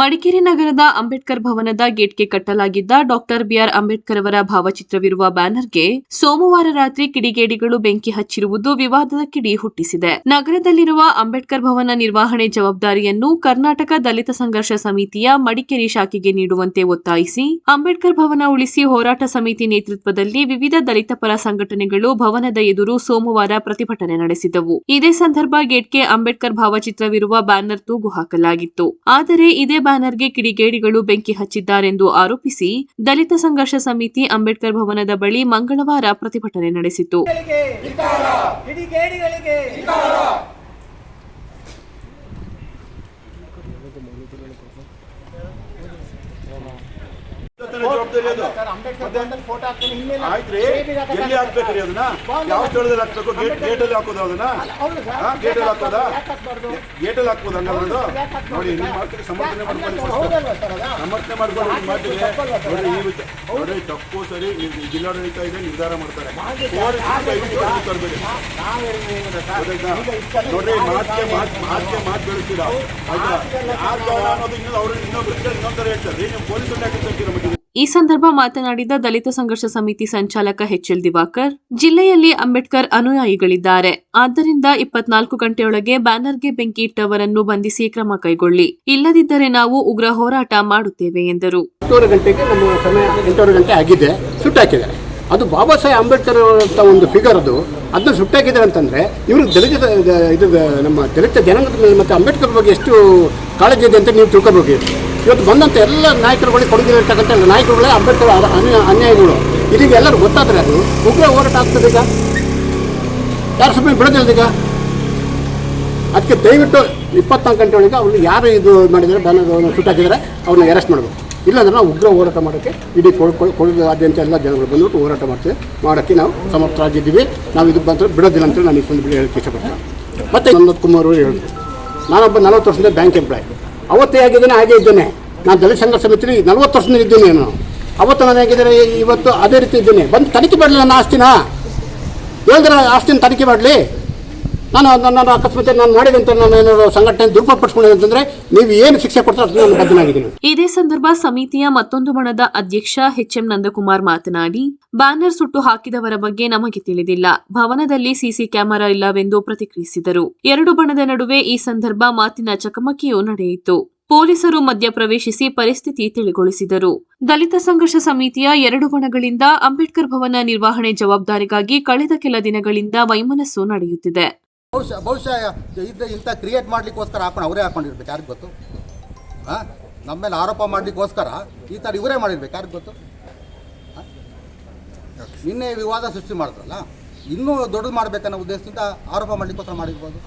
ಮಡಿಕೇರಿ ನಗರದ ಅಂಬೇಡ್ಕರ್ ಭವನದ ಗೇಟ್ಗೆ ಕಟ್ಟಲಾಗಿದ್ದ doctor B R Ambedkar ಅವರ ಭಾವಚಿತ್ರವಿರುವ ಬ್ಯಾನರ್ಗೆ ಸೋಮವಾರ ರಾತ್ರಿ ಕಿಡಿಗೇಡಿಗಳು ಬೆಂಕಿ ಹಚ್ಚಿರುವುದು ವಿವಾದದ ಕಿಡಿ ಹುಟ್ಟಿಸಿದೆ. ನಗರದಲ್ಲಿರುವ ಅಂಬೇಡ್ಕರ್ ಭವನ ನಿರ್ವಹಣೆ ಜವಾಬ್ದಾರಿಯನ್ನು ಕರ್ನಾಟಕ ದಲಿತ ಸಂಘರ್ಷ ಸಮಿತಿಯ ಮಡಿಕೇರಿ ಶಾಖೆಗೆ ನೀಡುವಂತೆ ಒತ್ತಾಯಿಸಿ ಅಂಬೇಡ್ಕರ್ ಭವನ ಉಳಿಸಿ ಹೋರಾಟ ಸಮಿತಿ ನೇತೃತ್ವದಲ್ಲಿ ವಿವಿಧ ದಲಿತ ಪರ ಸಂಘಟನೆಗಳು ಭವನದ ಎದುರು ಸೋಮವಾರ ಪ್ರತಿಭಟನೆ ನಡೆಸಿದವು. ಇದೇ ಸಂದರ್ಭ ಗೇಟ್ಗೆ ಅಂಬೇಡ್ಕರ್ ಭಾವಚಿತ್ರವಿರುವ ಬ್ಯಾನರ್ ತೂಗು ಹಾಕಲಾಗಿತ್ತು. ಆದರೆ ಇದೇ ಬ್ಯಾನರ್ಗೆ ಕಿಡಿಗೇಡಿಗಳು ಬೆಂಕಿ ಹಚ್ಚಿದ್ದಾರೆಂದು ಆರೋಪಿಸಿ ದಲಿತ ಸಂಘರ್ಷ ಸಮಿತಿ ಅಂಬೇಡ್ಕರ್ ಭವನದ ಬಳಿ ಮಂಗಳವಾರ ಪ್ರತಿಭಟನೆ ನಡೆಸಿತು. ಎಲ್ಲಿ ಹಾಕ್ಬೇಕ್ರಿ ಅದನ್ನ? ಯಾವ ಸ್ಥಳದಲ್ಲಿ ಹಾಕ್ಬೇಕು? ಗೇಟಲ್ಲಿ ಹಾಕೋದು ಅದನ್ನ? ಗೇಟಲ್ಲಿ ಹಾಕೋದಾ? ಗೇಟಲ್ಲಿ ಹಾಕ್ಬೋದು ಹಂಗದು? ನೋಡಿ ನೀವು ಮಾಡ್ತೀರಿ, ಸಮರ್ಥನೆ ಮಾಡ್ಕೊಳ್ಳಿ, ಸಮರ್ಥನೆ ಮಾಡ್ಕೊಂಡು ಮಾಡ್ತೀವಿ. ನೋಡಿ ತಪ್ಪು ಸರಿ ಜಿಲ್ಲಾಡಳಿತ ಇದೆ, ನಿರ್ಧಾರ ಮಾಡ್ತಾರೆ. ತರಬೇಡಿ ನೋಡ್ರಿ, ಮಾತು ಬೆಳೆಸ್ತೀರಾ ಆಯ್ತಾ? ಅನ್ನೋದು ಇನ್ನೊಂದರ ಹೇಳ್ತಾರೆ. ನೀವು ಪೊಲೀಸರು ಯಾಕೆ ತರ್ತೀರ? ಈ ಸಂದರ್ಭ ಮಾತನಾಡಿದ ದಲಿತ ಸಂಘರ್ಷ ಸಮಿತಿ ಸಂಚಾಲಕ ಎಚ್ಎಲ್ ದಿವಾಕರ್, ಜಿಲ್ಲೆಯಲ್ಲಿ ಅಂಬೇಡ್ಕರ್ ಅನುಯಾಯಿಗಳಿದ್ದಾರೆ. ಆದ್ದರಿಂದ 24 ಗಂಟೆಯೊಳಗೆ ಬ್ಯಾನರ್ಗೆ ಬೆಂಕಿ ಇಟ್ಟವರನ್ನು ಬಂಧಿಸಿ ಕ್ರಮ ಕೈಗೊಳ್ಳಿ, ಇಲ್ಲದಿದ್ದರೆ ನಾವು ಉಗ್ರ ಹೋರಾಟ ಮಾಡುತ್ತೇವೆ ಎಂದರು. 8:30 ಗಂಟೆಗೆ ನಮ್ಮ ಸಮಯ 8:30 ಗಂಟೆ ಆಗಿದೆ, ಸುಟ್ಟಾಕಿದ್ದಾರೆ. ಅದು ಬಾಬಾ ಸಾಹೇಬ್ ಅಂಬೇಡ್ಕರ್ ಅಂತ ಒಂದು ಫಿಗರ್, ಅದನ್ನ ಸುಟ್ಟಾಕಿದ್ದಾರೆ ಅಂತಂದ್ರೆ ಇವರು ನಮ್ಮ ದಲಿತ ಜನಾಂಗದ ಮೇಲೆ ಮತ್ತು ಅಂಬೇಡ್ಕರ್ ಬಗ್ಗೆ ಎಷ್ಟು ಕಾಳಜಿ ಇದೆ ಅಂತ ನೀವು ತಿಳ್ಕೋಬೇಕು. ಇವತ್ತು ಬಂದಂಥ ಎಲ್ಲ ನಾಯಕರುಗಳಿಗೆ ಕೊಡುಗಿರ್ತಕ್ಕಂಥ ನಾಯಕರುಗಳೇ ಅಂಬೇಡ್ಕರ್ ಅನ್ಯಾಯಗಳು. ಇದೀಗ ಎಲ್ಲರೂ ಗೊತ್ತಾದರೆ ಅದು ಉಗ್ರ ಹೋರಾಟ ಆಗ್ತದೆ. ಈಗ ಯಾರು ಸುಮ್ಮನೆ ಬಿಡೋದಿಲ್ಲ. ಈಗ ಅದಕ್ಕೆ ದಯವಿಟ್ಟು 24 ಗಂಟೆ ಒಳಗೆ ಅವ್ರು ಯಾರು ಇದು ಮಾಡಿದ್ದಾರೆ, ಬ್ಯಾನರ್ ಸುಟ್ಟಾಕಿದ್ದಾರೆ, ಅವ್ರನ್ನ ಅರೆಸ್ಟ್ ಮಾಡಬೇಕು. ಇಲ್ಲಾಂದ್ರೆ ನಾವು ಉಗ್ರ ಹೋರಾಟ ಮಾಡೋಕ್ಕೆ ಇಡೀ ಕೊಡಗಾದ್ಯಂತ ಎಲ್ಲ ಜನಗಳು ಬಂದ್ಬಿಟ್ಟು ಹೋರಾಟ ಮಾಡೋಕ್ಕೆ ನಾವು ಸಮರ್ಥರಾಗಿದ್ದೀವಿ. ನಾವು ಇದು ಬಂದರೆ ಬಿಡೋದಿಲ್ಲ ಅಂತ ನಾನು ಈ ಸಂದರ್ಭದಲ್ಲಿ ಹೇಳಕ್ಕೆ ಇಷ್ಟಪಡ್ತೀನಿ. ಮತ್ತು ನಂದತ್ ಕುಮಾರ್ ಅವರು ಹೇಳಿದ್ರು, ನಾನೊಬ್ಬ 40 ವರ್ಷದಿಂದ ಬ್ಯಾಂಕ್ ಎಂಪ್ಲಾಯ್, ಅವತ್ತೇ ಆಗಿದ್ದೇನೆ, ಹಾಗೇ ಇದ್ದೇನೆ. ನಾನು ದಲಿತ ಸಂಘರ್ಷ ಸಮಿತಿ 40 ವರ್ಷದಿಂದ ಇದ್ದೇನೆ. ನಾನು ಅವತ್ತು ನಾನು ಹೇಗಿದ್ದಾರೆ, ಇವತ್ತು ಅದೇ ರೀತಿ ಇದ್ದೇನೆ. ಬಂದು ತನಿಖೆ ಮಾಡಲಿ ನನ್ನ ಆಸ್ತಿನ, ಹೇಳಿದ್ರೆ ಆಸ್ತಿನ ತನಿಖೆ ಮಾಡಲಿ. ನಾನು ಅಕಸ್ಮಾತ್ ನಾನು ಮಾಡಿದಂತ ನಾನು ಏನಾದ್ರು ಸಂಘಟನೆ ದುರ್ಬಲಪಡಿಸ್ಕೊಂಡಿದೆ ಅಂತಂದ್ರೆ ನೀವು ಏನು ಶಿಕ್ಷೆ ಕೊಡ್ತಾರೆ ಅದಕ್ಕೆ ನಾನು ಬದ್ಧನಾಗಿದ್ದೀನಿ. ಇದೇ ಸಂದರ್ಭ ಸಮಿತಿಯ ಮತ್ತೊಂದು ಬಣದ ಅಧ್ಯಕ್ಷ ಎಚ್ಎಂ ನಂದಕುಮಾರ್ ಮಾತನಾಡಿ, ಬ್ಯಾನರ್ ಸುಟ್ಟು ಹಾಕಿದವರ ಬಗ್ಗೆ ನಮಗೆ ತಿಳಿದಿಲ್ಲ, ಭವನದಲ್ಲಿ ಸಿಸಿ ಕ್ಯಾಮೆರಾ ಇಲ್ಲವೆಂದು ಪ್ರತಿಕ್ರಿಯಿಸಿದರು. ಎರಡು ಬಣದ ನಡುವೆ ಈ ಸಂದರ್ಭ ಮಾತಿನ ಚಕಮಕಿಯೂ ನಡೆಯಿತು. ಪೊಲೀಸರು ಮಧ್ಯಪ್ರವೇಶಿಸಿ ಪರಿಸ್ಥಿತಿ ತಿಳಿಗೊಳಿಸಿದರು. ದಲಿತ ಸಂಘರ್ಷ ಸಮಿತಿಯ ಎರಡು ಬಣಗಳಿಂದ ಅಂಬೇಡ್ಕರ್ ಭವನ ನಿರ್ವಹಣೆ ಜವಾಬ್ದಾರಿಗಾಗಿ ಕಳೆದ ಕೆಲ ದಿನಗಳಿಂದ ವೈಮನಸ್ಸು ನಡೆಯುತ್ತಿದೆ. ಬಹುಶಃ ಇಂಥ ಕ್ರಿಯೇಟ್ ಮಾಡ್ಲಿಕ್ಕೋಸ್ಕರ ಅವರೇ ಹಾಕೊಂಡಿರ್ಬೇಕು, ಯಾರಿಗೆ ಗೊತ್ತು? ನಮ್ಮ ಮೇಲೆ ಆರೋಪ ಮಾಡ್ಲಿಕ್ಕೋಸ್ಕರ ಈ ಥರ ಇವರೇ ಮಾಡಿರ್ಬೇಕು, ಯಾರಿಗೆ ಗೊತ್ತು? ನಿನ್ನೆ ವಿವಾದ ಸೃಷ್ಟಿ ಮಾಡಿದ್ರಲ್ಲ, ಇನ್ನೂ ದೊಡ್ಡದು ಮಾಡಬೇಕನ್ನೋ ಉದ್ದೇಶದಿಂದ ಆರೋಪ ಮಾಡ್ಲಿಕ್ಕೋಸ್ಕರ ಮಾಡಿರ್ಬೋದು.